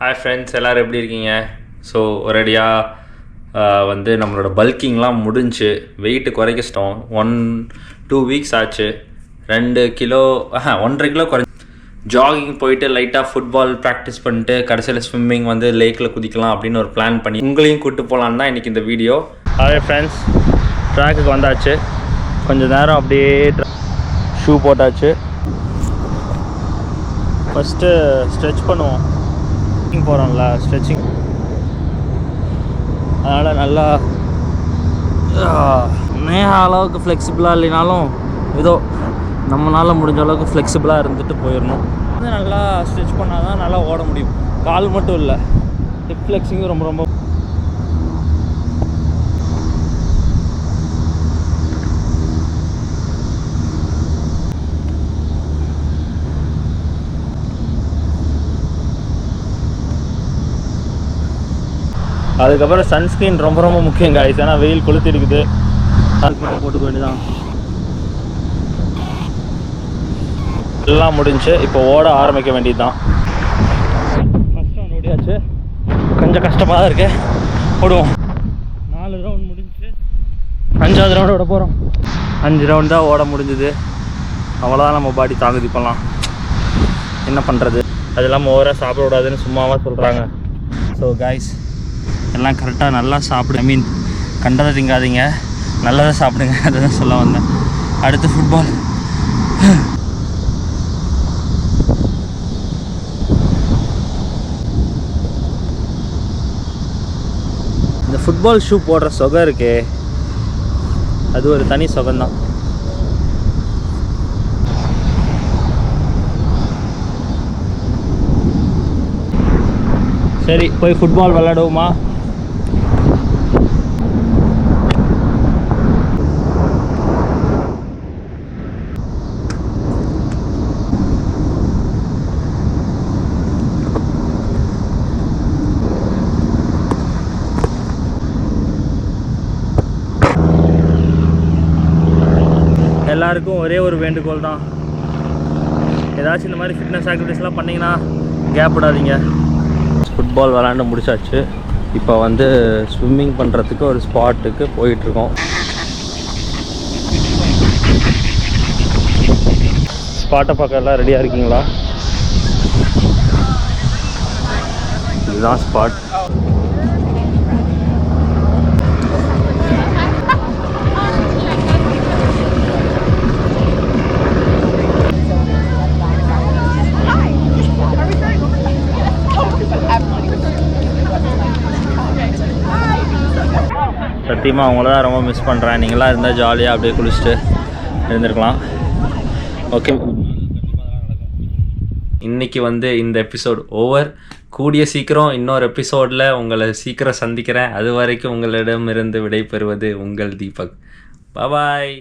Hi friends, எல்லோரும் எப்படி இருக்கீங்க? ஸோ ஒரேடியாக வந்து நம்மளோட பல்கிங்லாம் முடிஞ்சு வெயிட்டு குறைக்கிச்சிட்டோம். 1-2 வீக்ஸ் ஆச்சு. 2 கிலோ 1.5 கிலோ குறைஞ்சி. ஜாகிங் போயிட்டு லைட்டாக ஃபுட்பால் ப்ராக்டிஸ் பண்ணிட்டு கடைசியில் ஸ்விம்மிங் வந்து லேக்கில் குதிக்கலாம் அப்படின்னு ஒரு பிளான் பண்ணி உங்களையும் கூப்பிட்டு போகலான்னு தான் இன்றைக்கி இந்த வீடியோ. ஹாய் ஃப்ரெண்ட்ஸ், ட்ராக்குக்கு வந்தாச்சு. கொஞ்சம் நேரம் அப்படியே ஷூ போட்டாச்சு. ஃபஸ்ட்டு ஸ்ட்ரெச் பண்ணுவோம். போகிறோம்ல, ஸ்ட்ரெச்சிங். அதனால் நல்லா அளவுக்கு ஃப்ளெக்சிபிளாக இல்லைனாலும் ஏதோ நம்மளால் முடிஞ்ச அளவுக்கு ஃப்ளெக்சிபிளாக இருந்துட்டு போயிடணும். நல்லா ஸ்ட்ரெச் பண்ணால் தான் நல்லா ஓட முடியும். கால் மட்டும் இல்லை, ஹிப் ஃப்ளெக்ஸிங்கும் ரொம்ப ரொம்ப. அதுக்கப்புறம் சன்ஸ்க்ரீன் ரொம்ப ரொம்ப முக்கியம் காய்ஸ். ஏன்னா வெயில் கொளுத்திருக்குது. அதுக்கு மட்டும் போட்டுக்க வேண்டியதான். எல்லாம் முடிஞ்சு இப்போ ஓட ஆரம்பிக்க வேண்டியது தான். ஃபஸ்ட் ரவுண்ட் ஓடியாச்சு. கொஞ்சம் கஷ்டமாக தான் இருக்கு. ஓடுவோம். 4 ரவுண்ட் முடிஞ்சு 5வது ரவுண்ட் ஓட போகிறோம். 5 ரவுண்ட் தான் ஓட முடிஞ்சுது. அவ்வளோதான் நம்ம பாடி தாங்குது. இப்போலாம் என்ன பண்ணுறது? அது இல்லாமல் ஓவராக சாப்பிடக்கூடாதுன்னு சும்மாவாக சொல்கிறாங்க. ஸோ காய்ஸ், எல்லாம் கரெக்டாக நல்லா சாப்பிடு. கண்டதை திங்காதீங்க, நல்லதை சாப்பிடுங்க. அதை தான் சொல்ல வந்தேன். அடுத்து ஃபுட்பால். இந்த ஃபுட்பால் ஷூ போடுற சுகம் இருக்கே, அது ஒரு தனி சுகம்தான். சரி, போய் ஃபுட்பால் விளையாடுவோமா? எல்லாருக்கும் ஒரே ஒரு வேண்டுகோள் தான், ஏதாச்சும் இந்த மாதிரி ஃபிட்னஸ் ஆக்டிவிட்டீஸ்லாம் பண்ணிங்கன்னா கேப் விடாதீங்க. ஃபுட்பால் விளாண்டு முடிச்சாச்சு. இப்போ வந்து ஸ்விம்மிங் பண்ணுறதுக்கு ஒரு ஸ்பாட்டுக்கு போயிட்டுருக்கோம். ஸ்பாட்டை பார்க்க எல்லாம் ரெடியாக இருக்கீங்களா? இதுதான் ஸ்பாட். சத்தியமாக அவங்கள தான் ரொம்ப மிஸ் பண்ணுறேன். நீங்களாம் இருந்தால் ஜாலியாக அப்படியே குளிச்சுட்டு இருந்திருக்கலாம். ஓகே, இன்றைக்கி வந்து இந்த எபிசோட் ஓவர். கூடிய சீக்கிரம் இன்னொரு எபிசோடில் உங்களை சீக்கிரம் சந்திக்கிறேன். அது வரைக்கும் உங்களிடமிருந்து விடைபெறுவது உங்கள் தீபக். பாய்.